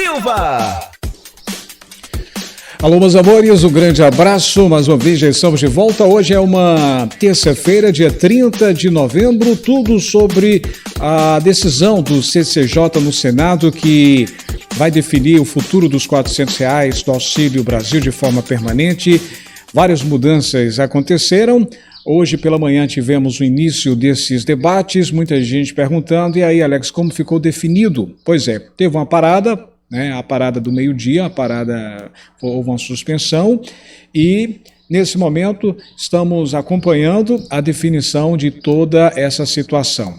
Silva. Alô, meus amores, um grande abraço, mais uma vez já estamos de volta. Hoje é uma terça-feira, dia 30 de novembro, tudo sobre a decisão do CCJ no Senado que vai definir o futuro dos R$400 do Auxílio Brasil de forma permanente. Várias mudanças aconteceram. Hoje pela manhã tivemos o início desses debates, muita gente perguntando, e aí, Alex, como ficou definido? Pois é, teve uma parada, a parada do meio-dia, houve uma suspensão e nesse momento estamos acompanhando a definição de toda essa situação.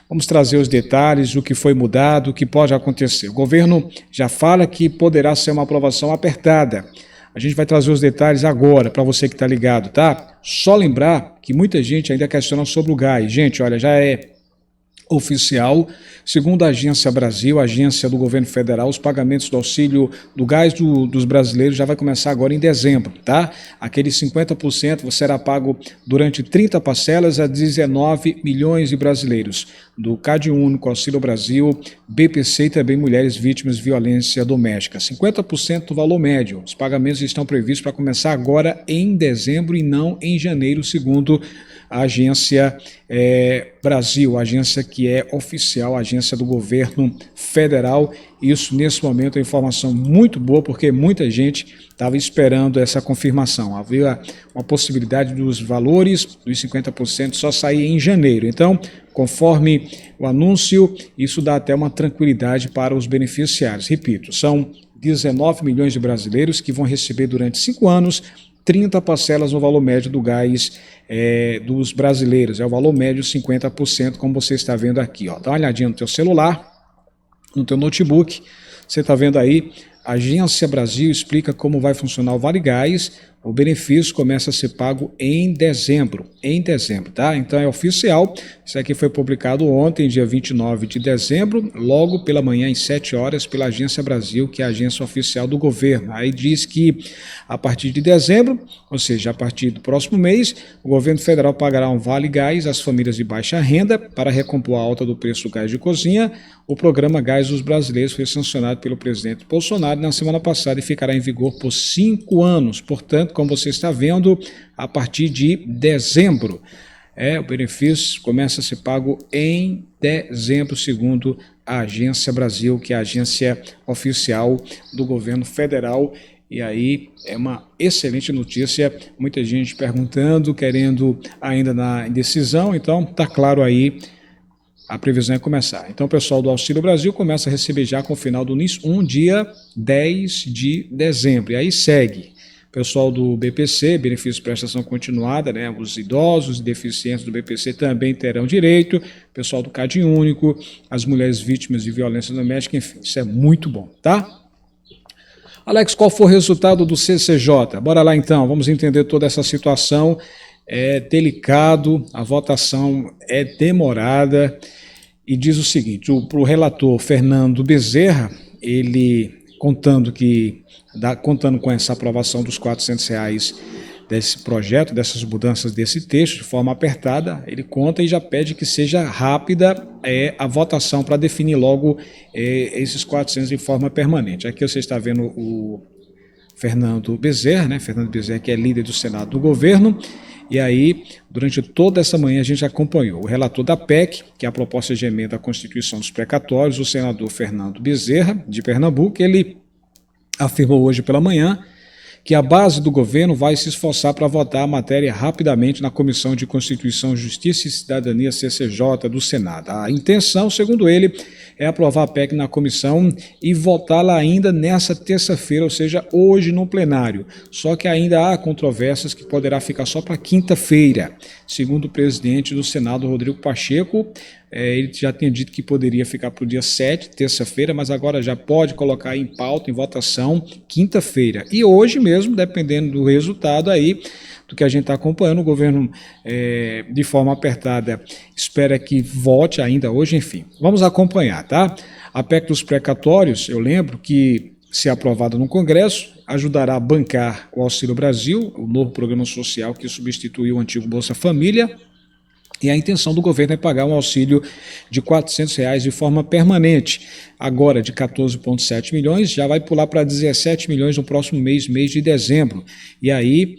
Vamos trazer os detalhes, o que foi mudado, o que pode acontecer. O governo já fala que poderá ser uma aprovação apertada. A gente vai trazer os detalhes agora para você que está ligado, tá? Só lembrar que muita gente ainda questiona sobre o gás. Gente, olha, já é oficial, segundo a Agência Brasil, a agência do governo federal, os pagamentos do auxílio do gás dos brasileiros já vai começar agora em dezembro, tá? Aquele 50% será pago durante 30 parcelas a 19 milhões de brasileiros, do CadÚnico, Auxílio Brasil, BPC e também mulheres vítimas de violência doméstica. 50% do valor médio. Os pagamentos estão previstos para começar agora em dezembro e não em janeiro, segundo a Agência Brasil, a agência que é oficial, a agência do governo federal. Isso, nesse momento, é informação muito boa, porque muita gente estava esperando essa confirmação. Havia uma possibilidade dos valores, dos 50%, só sair em janeiro. Então, conforme o anúncio, isso dá até uma tranquilidade para os beneficiários. Repito, são 19 milhões de brasileiros que vão receber durante 5 anos 30 parcelas no valor médio do gás dos brasileiros. É o valor médio 50%, como você está vendo aqui. Ó. Dá uma olhadinha no teu celular, no teu notebook. Você está vendo aí, a Agência Brasil explica como vai funcionar o Vale Gás. O benefício começa a ser pago em dezembro, tá? Então é oficial, isso aqui foi publicado ontem, dia 29 de dezembro, logo pela manhã, às 7 horas, pela Agência Brasil, que é a agência oficial do governo. Aí diz que a partir de dezembro, ou seja, a partir do próximo mês, o governo federal pagará um Vale Gás às famílias de baixa renda para recompor a alta do preço do gás de cozinha. O programa Gás dos Brasileiros foi sancionado pelo presidente Bolsonaro na semana passada e ficará em vigor por 5 anos, portanto, como você está vendo, a partir de dezembro. O benefício começa a ser pago em dezembro, segundo a Agência Brasil, que é a agência oficial do governo federal. E aí é uma excelente notícia, muita gente perguntando, querendo ainda na indecisão, então está claro aí, a previsão é começar. Então o pessoal do Auxílio Brasil começa a receber já com o final do NIS 1, dia 10 de dezembro, e aí segue. Pessoal do BPC, benefício de prestação continuada, os idosos e deficientes do BPC também terão direito. Pessoal do CadÚnico, as mulheres vítimas de violência doméstica, enfim, isso é muito bom, tá? Alex, qual foi o resultado do CCJ? Bora lá então, vamos entender toda essa situação. É delicado, a votação é demorada e diz o seguinte, para o relator Fernando Bezerra, ele contando com essa aprovação dos R$400 desse projeto, dessas mudanças desse texto, de forma apertada, ele conta e já pede que seja rápida a votação para definir logo esses 400 de forma permanente. Aqui você está vendo o Fernando Bezerra, Fernando Bezerra, que é líder do Senado do governo, e aí, durante toda essa manhã, a gente acompanhou o relator da PEC, que é a proposta de emenda à Constituição dos Precatórios, o senador Fernando Bezerra, de Pernambuco. Ele afirmou hoje pela manhã que a base do governo vai se esforçar para votar a matéria rapidamente na Comissão de Constituição, Justiça e Cidadania, CCJ, do Senado. A intenção, segundo ele, é aprovar a PEC na comissão e votá-la ainda nessa terça-feira, ou seja, hoje no plenário. Só que ainda há controvérsias que poderá ficar só para quinta-feira. Segundo o presidente do Senado, Rodrigo Pacheco, ele já tinha dito que poderia ficar para o dia 7, terça-feira, mas agora já pode colocar em pauta, em votação, quinta-feira. E hoje mesmo, dependendo do resultado aí, do que a gente está acompanhando, o governo, de forma apertada, espera que vote ainda hoje, enfim. Vamos acompanhar, tá? A PEC dos precatórios, eu lembro que, se aprovada no Congresso, ajudará a bancar o Auxílio Brasil, o novo programa social que substituiu o antigo Bolsa Família, E a intenção do governo é pagar um auxílio de R$ 400 de forma permanente. Agora, de 14,7 milhões, já vai pular para 17 milhões no próximo mês de dezembro. E aí,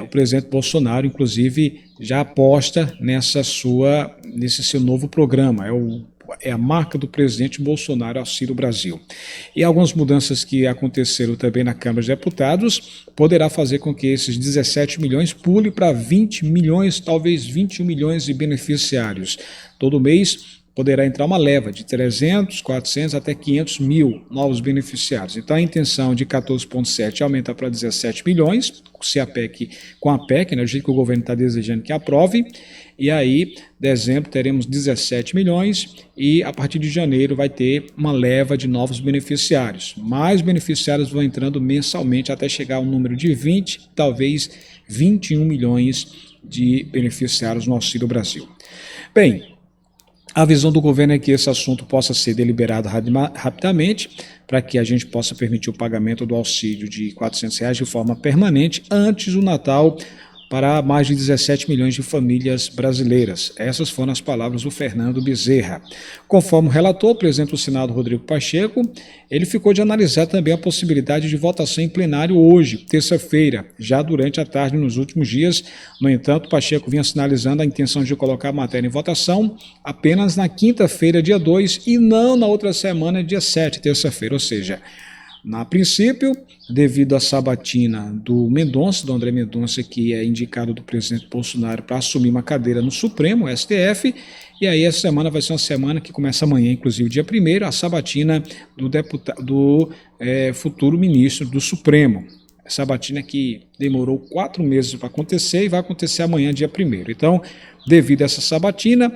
o presidente Bolsonaro, inclusive, já aposta nesse seu novo programa. É a marca do presidente Bolsonaro, Auxílio Brasil. E algumas mudanças que aconteceram também na Câmara de Deputados poderá fazer com que esses 17 milhões pule para 20 milhões, talvez 21 milhões de beneficiários. Todo mês poderá entrar uma leva de 300, 400 até 500 mil novos beneficiários. Então a intenção de 14,7 aumenta para 17 milhões, com a PEC, né, do jeito que o governo está desejando que aprove, e aí, dezembro, teremos 17 milhões e a partir de janeiro vai ter uma leva de novos beneficiários. Mais beneficiários vão entrando mensalmente até chegar ao número de 20, talvez 21 milhões de beneficiários no Auxílio Brasil. Bem, a visão do governo é que esse assunto possa ser deliberado rapidamente, para que a gente possa permitir o pagamento do auxílio de R$ 400 de forma permanente antes do Natal para mais de 17 milhões de famílias brasileiras. Essas foram as palavras do Fernando Bezerra. Conforme o relator, o presidente do Senado, Rodrigo Pacheco, ele ficou de analisar também a possibilidade de votação em plenário hoje, terça-feira, já durante a tarde nos últimos dias. No entanto, Pacheco vinha sinalizando a intenção de colocar a matéria em votação apenas na quinta-feira, dia 2, e não na outra semana, dia 7, terça-feira, ou seja, a princípio, devido à sabatina do André Mendonça, que é indicado do presidente Bolsonaro para assumir uma cadeira no Supremo, STF, e aí essa semana vai ser uma semana que começa amanhã, inclusive dia 1º, a sabatina do futuro ministro do Supremo. A sabatina que demorou 4 meses para acontecer e vai acontecer amanhã, dia 1º. Então, devido a essa sabatina,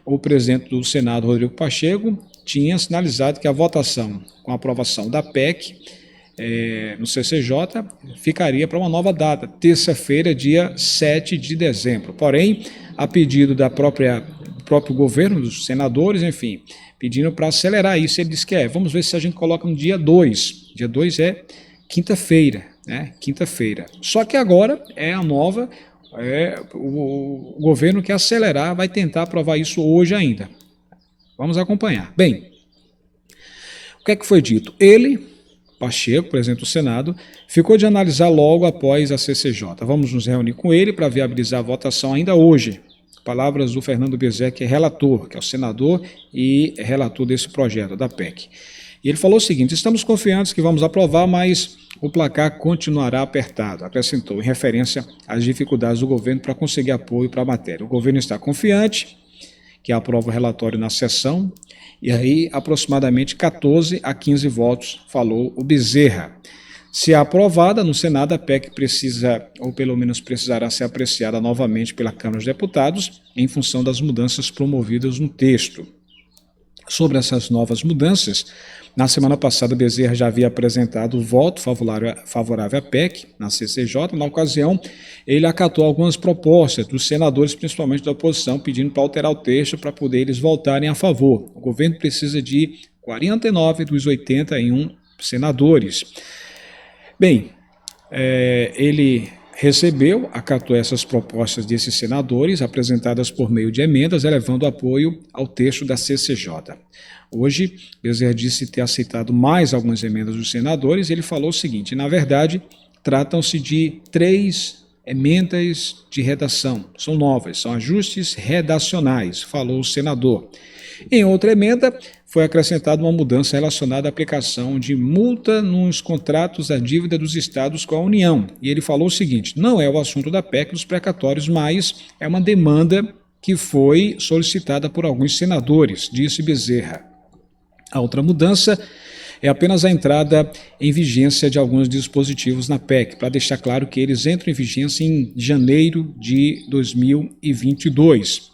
o presidente do Senado, Rodrigo Pacheco, tinha sinalizado que a votação com a aprovação da PEC no CCJ ficaria para uma nova data, terça-feira, dia 7 de dezembro. Porém, a pedido do próprio governo, dos senadores, enfim, pedindo para acelerar isso, ele disse que vamos ver se a gente coloca no dia 2. Dia 2 é quinta-feira, né? Quinta-feira. Só que agora é a nova, o governo quer acelerar, vai tentar aprovar isso hoje ainda. Vamos acompanhar. Bem, o que é que foi dito? Ele, Pacheco, presidente do Senado, ficou de analisar logo após a CCJ. Vamos nos reunir com ele para viabilizar a votação ainda hoje. Palavras do Fernando Bezerra, que é relator, que é o senador e é relator desse projeto, da PEC. E ele falou o seguinte: estamos confiantes que vamos aprovar, mas o placar continuará apertado, acrescentou, em referência às dificuldades do governo para conseguir apoio para a matéria. O governo está confiante que aprova o relatório na sessão, e aí aproximadamente 14 a 15 votos, falou o Bezerra. Se aprovada no Senado, a PEC precisa, ou pelo menos precisará ser apreciada novamente pela Câmara dos Deputados, em função das mudanças promovidas no texto. Sobre essas novas mudanças, na semana passada, Bezerra já havia apresentado o voto favorável à PEC na CCJ. Na ocasião, ele acatou algumas propostas dos senadores, principalmente da oposição, pedindo para alterar o texto para poder eles votarem a favor. O governo precisa de 49 dos 81 senadores. Bem, ele acatou essas propostas desses senadores, apresentadas por meio de emendas, elevando apoio ao texto da CCJ. Hoje, Bezerra disse ter aceitado mais algumas emendas dos senadores, e ele falou o seguinte: na verdade, tratam-se de 3 emendas de redação, são novas, são ajustes redacionais, falou o senador. Em outra emenda, foi acrescentada uma mudança relacionada à aplicação de multa nos contratos da dívida dos estados com a União. E ele falou o seguinte: não é o assunto da PEC dos precatórios, mas é uma demanda que foi solicitada por alguns senadores, disse Bezerra. A outra mudança é apenas a entrada em vigência de alguns dispositivos na PEC, para deixar claro que eles entram em vigência em janeiro de 2022.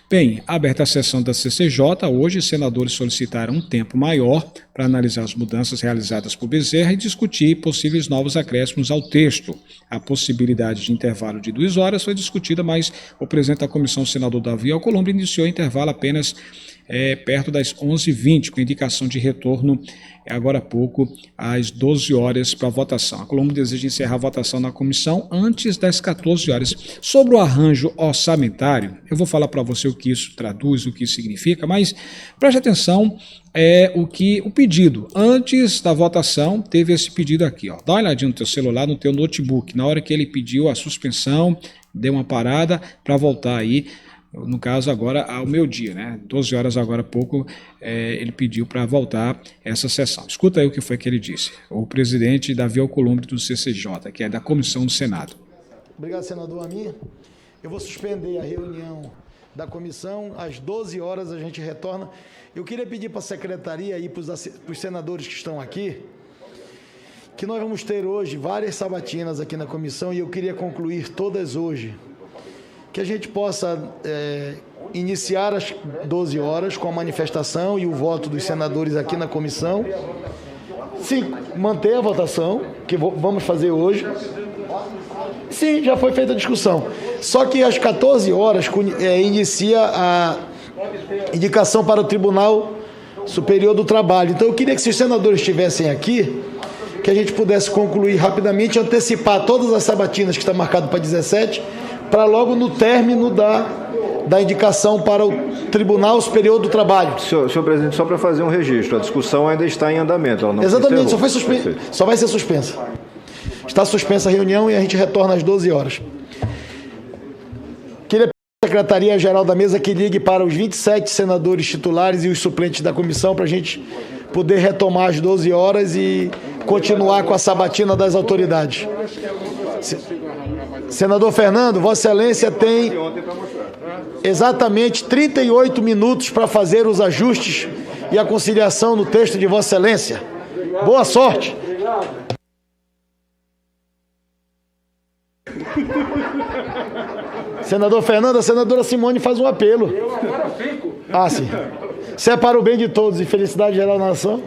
Bem, aberta a sessão da CCJ, hoje os senadores solicitaram um tempo maior para analisar as mudanças realizadas por Bezerra e discutir possíveis novos acréscimos ao texto. A possibilidade de intervalo de 2 horas foi discutida, mas o presidente da comissão, o senador Davi Alcolumbre, iniciou o intervalo apenas perto das 11h20, com indicação de retorno agora há pouco, às 12 horas para a votação. A Colombo deseja encerrar a votação na comissão antes das 14 horas. Sobre o arranjo orçamentário, eu vou falar para você o que isso traduz, o que isso significa, mas preste atenção, o pedido. Antes da votação, teve esse pedido aqui, ó. Dá uma olhadinha no teu celular, no teu notebook. Na hora que ele pediu a suspensão, deu uma parada para voltar aí. No caso agora ao meio-dia, né? 12 horas agora há pouco, ele pediu para voltar essa sessão. Escuta aí o que foi que ele disse. O presidente Davi Alcolumbre do CCJ, que é da comissão do Senado. Obrigado, senador Amir. Eu vou suspender a reunião da comissão. Às 12 horas a gente retorna. Eu queria pedir para a secretaria e para os senadores que estão aqui, que nós vamos ter hoje várias sabatinas aqui na comissão e eu queria concluir todas hoje. Que a gente possa iniciar às 12 horas com a manifestação e o voto dos senadores aqui na comissão. Sim, manter a votação, que vamos fazer hoje. Sim, já foi feita a discussão. Só que às 14 horas inicia a indicação para o Tribunal Superior do Trabalho. Então eu queria que se os senadores estivessem aqui, que a gente pudesse concluir rapidamente, antecipar todas as sabatinas que está marcado para 17, para logo no término da indicação para o Tribunal Superior do Trabalho. Senhor presidente, só para fazer um registro, a discussão ainda está em andamento. Ela não Exatamente, só vai ser suspensa. Está suspensa a reunião e a gente retorna às 12 horas. Queria pedir à Secretaria-Geral da Mesa que ligue para os 27 senadores titulares e os suplentes da comissão para a gente poder retomar às 12 horas e continuar com a sabatina das autoridades. Senador Fernando, Vossa Excelência tem exatamente 38 minutos para fazer os ajustes e a conciliação no texto de Vossa Excelência. Boa sorte. Senador Fernando, a senadora Simone faz um apelo. Eu agora fico. Ah, sim. Se é para o bem de todos e felicidade geral na nação.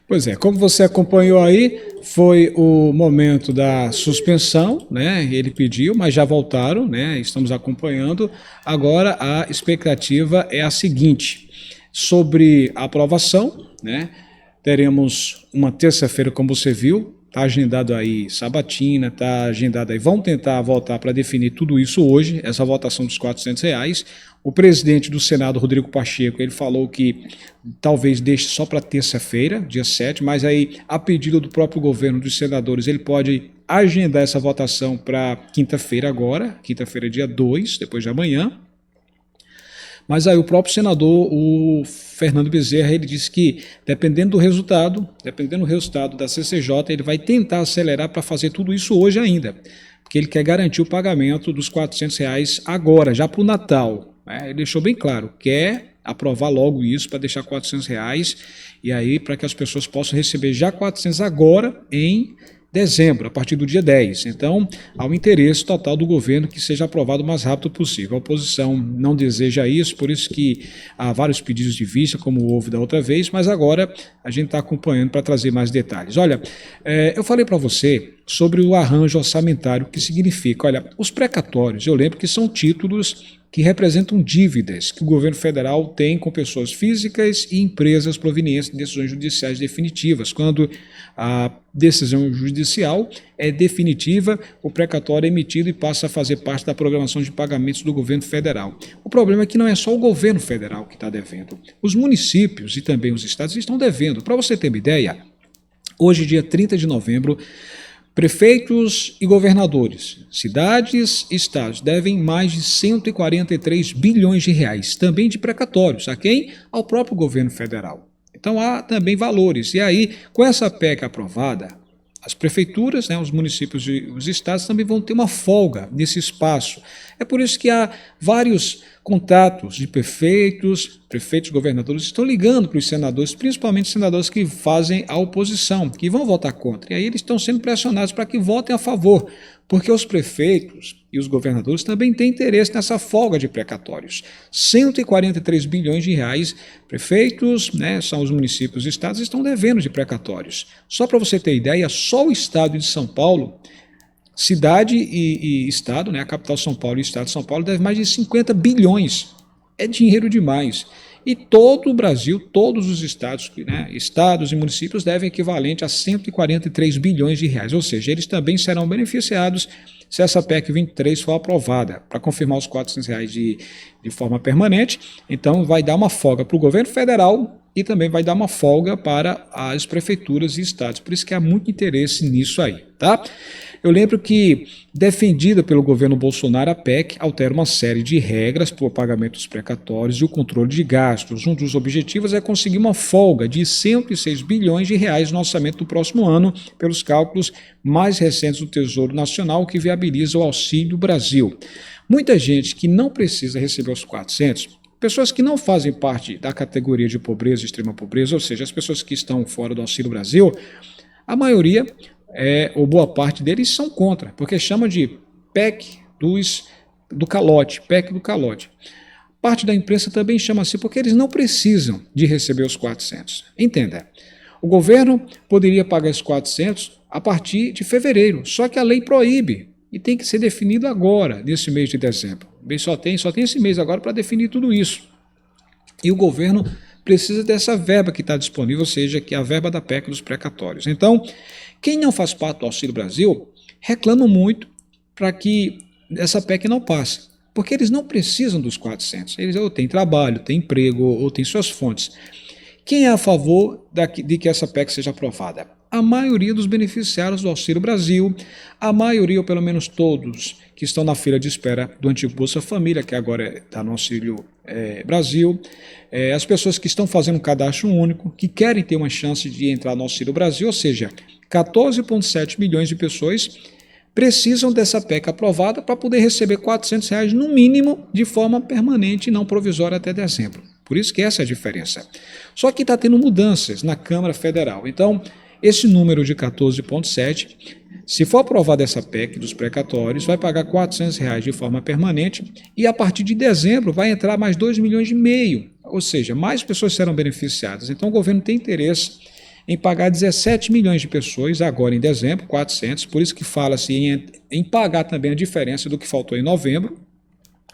Pois é, como você acompanhou aí, foi o momento da suspensão, né? Ele pediu, mas já voltaram, né? Estamos acompanhando. Agora a expectativa é a seguinte: sobre a aprovação, né? Teremos uma terça-feira, como você viu, está agendado aí sabatina, está agendado aí. Vão tentar voltar para definir tudo isso hoje, essa votação dos R$400. O presidente do Senado, Rodrigo Pacheco, ele falou que talvez deixe só para terça-feira, dia 7, mas aí, a pedido do próprio governo, dos senadores, ele pode agendar essa votação para quinta-feira agora, quinta-feira dia 2, depois de amanhã. Mas aí o próprio senador, o Fernando Bezerra, ele disse que dependendo do resultado da CCJ, ele vai tentar acelerar para fazer tudo isso hoje ainda, porque ele quer garantir o pagamento dos R$400 agora, já para o Natal. Ele deixou bem claro, quer aprovar logo isso para deixar R$400 e aí para que as pessoas possam receber já R$400 agora em dezembro, a partir do dia 10. Então, há um interesse total do governo que seja aprovado o mais rápido possível. A oposição não deseja isso, por isso que há vários pedidos de vista, como houve da outra vez, mas agora a gente está acompanhando para trazer mais detalhes. Olha, eu falei para você sobre o arranjo orçamentário, o que significa. Olha, os precatórios, eu lembro que são títulos que representam dívidas que o governo federal tem com pessoas físicas e empresas provenientes de decisões judiciais definitivas. Quando a decisão judicial é definitiva, o precatório é emitido e passa a fazer parte da programação de pagamentos do governo federal. O problema é que não é só o governo federal que está devendo. Os municípios e também os estados estão devendo. Para você ter uma ideia, hoje, dia 30 de novembro, prefeitos e governadores, cidades e estados devem mais de 143 bilhões de reais, também de precatórios. A quem? Ao próprio governo federal. Então há também valores. E aí, com essa PEC aprovada, as prefeituras, os municípios e os estados também vão ter uma folga nesse espaço. É por isso que há vários contatos de prefeitos, governadores, estão ligando para os senadores, principalmente senadores que fazem a oposição, que vão votar contra. E aí eles estão sendo pressionados para que votem a favor, porque os prefeitos e os governadores também têm interesse nessa folga de precatórios. 143 bilhões de reais, prefeitos, são os municípios e estados, estão devendo de precatórios. Só para você ter ideia, só o estado de São Paulo, cidade e estado, a capital São Paulo e o estado de São Paulo, deve mais de 50 bilhões é dinheiro demais. E todo o Brasil, todos os estados, né, estados e municípios devem equivalente a 143 bilhões de reais, ou seja, eles também serão beneficiados se essa PEC 23 for aprovada, para confirmar os R$400 de forma permanente. Então vai dar uma folga para o governo federal e também vai dar uma folga para as prefeituras e estados, por isso que há muito interesse nisso aí, tá? Eu lembro que, defendida pelo governo Bolsonaro, a PEC altera uma série de regras para o pagamento dos precatórios e o controle de gastos. Um dos objetivos é conseguir uma folga de 106 bilhões de reais no orçamento do próximo ano, pelos cálculos mais recentes do Tesouro Nacional, que viabiliza o Auxílio Brasil. Muita gente que não precisa receber os 400, pessoas que não fazem parte da categoria de pobreza e extrema pobreza, ou seja, as pessoas que estão fora do Auxílio Brasil, a maioria ou boa parte deles são contra, porque chama de PEC do calote, PEC do calote. Parte da imprensa também chama assim porque eles não precisam de receber os 400. Entenda, o governo poderia pagar esses 400 a partir de fevereiro, só que a lei proíbe e tem que ser definido agora, nesse mês de dezembro. Bem, só tem esse mês agora para definir tudo isso. E o governo precisa dessa verba que está disponível, ou seja, que é a verba da PEC dos precatórios. Então, quem não faz parte do Auxílio Brasil reclama muito para que essa PEC não passe, porque eles não precisam dos 400. Eles ou têm trabalho, têm emprego, ou têm suas fontes. Quem é a favor de que essa PEC seja aprovada? A maioria dos beneficiários do Auxílio Brasil, a maioria, ou pelo menos todos, que estão na fila de espera do antigo Bolsa Família, que agora está no Auxílio Brasil, as pessoas que estão fazendo um cadastro único, que querem ter uma chance de entrar no Auxílio Brasil, ou seja, 14,7 milhões de pessoas precisam dessa PEC aprovada para poder receber R$400 no mínimo de forma permanente e não provisória até dezembro. Por isso que essa é a diferença. Só que está tendo mudanças na Câmara Federal. Então, esse número de 14,7, se for aprovada essa PEC dos precatórios, vai pagar R$400 de forma permanente e a partir de dezembro vai entrar mais 2,5 milhões, ou seja, mais pessoas serão beneficiadas. Então, o governo tem interesse em pagar 17 milhões de pessoas agora em dezembro, 400, por isso que fala-se em pagar também a diferença do que faltou em novembro,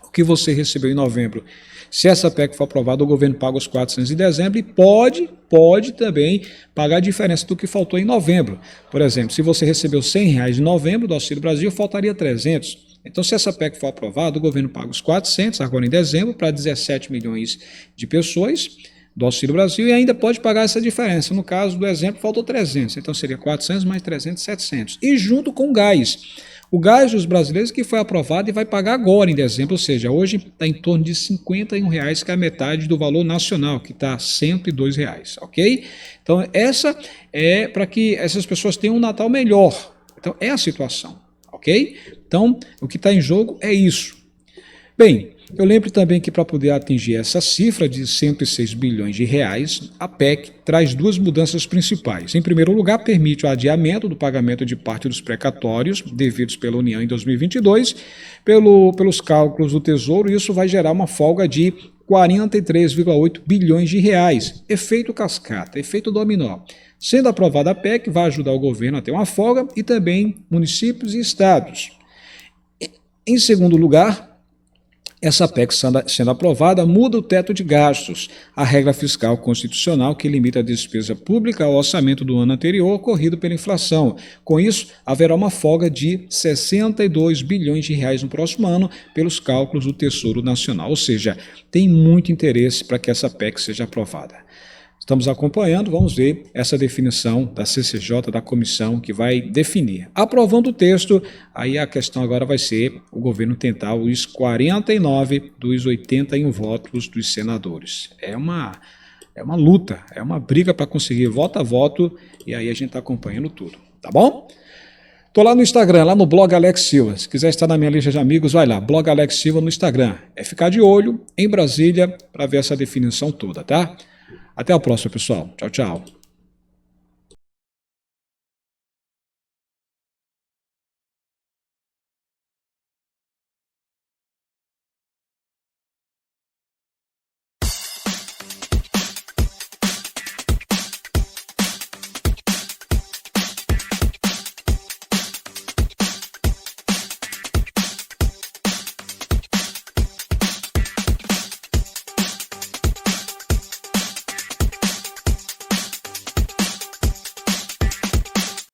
o que você recebeu em novembro. Se essa PEC for aprovada, o governo paga os 400 em dezembro e pode também pagar a diferença do que faltou em novembro. Por exemplo, se você recebeu R$100 em novembro do Auxílio Brasil, faltaria 300. Então, se essa PEC for aprovada, o governo paga os 400 agora em dezembro para 17 milhões de pessoas do Auxílio Brasil e ainda pode pagar essa diferença. No caso do exemplo, faltou 300, então seria 400 mais 300, 700. E junto com o gás. O gás dos brasileiros que foi aprovado e vai pagar agora em dezembro, ou seja, hoje está em torno de R$51, que é a metade do valor nacional, que está R$102, ok? Então essa é para que essas pessoas tenham um Natal melhor. Então é a situação, ok? Então o que está em jogo é isso. Bem, eu lembro também que para poder atingir essa cifra de 106 bilhões de reais, a PEC traz duas mudanças principais. Em primeiro lugar, permite o adiamento do pagamento de parte dos precatórios devidos pela União em 2022, pelos cálculos do Tesouro, e isso vai gerar uma folga de 43,8 bilhões de reais. Efeito cascata, efeito dominó. Sendo aprovada a PEC, vai ajudar o governo a ter uma folga e também municípios e estados. Em segundo lugar, essa PEC sendo aprovada muda o teto de gastos, a regra fiscal constitucional que limita a despesa pública ao orçamento do ano anterior ocorrido pela inflação. Com isso, haverá uma folga de 62 bilhões de reais no próximo ano pelos cálculos do Tesouro Nacional, ou seja, tem muito interesse para que essa PEC seja aprovada. Estamos acompanhando, vamos ver essa definição da CCJ, da comissão que vai definir. Aprovando o texto, aí a questão agora vai ser o governo tentar os 49 dos 81 votos dos senadores. É uma luta, é uma briga para conseguir voto a voto e aí a gente está acompanhando tudo, tá bom? Estou lá no Instagram, lá no blog Alex Silva. Se quiser estar na minha lista de amigos, vai lá, blog Alex Silva no Instagram. É ficar de olho em Brasília para ver essa definição toda, tá? Até a próxima, pessoal. Tchau, tchau.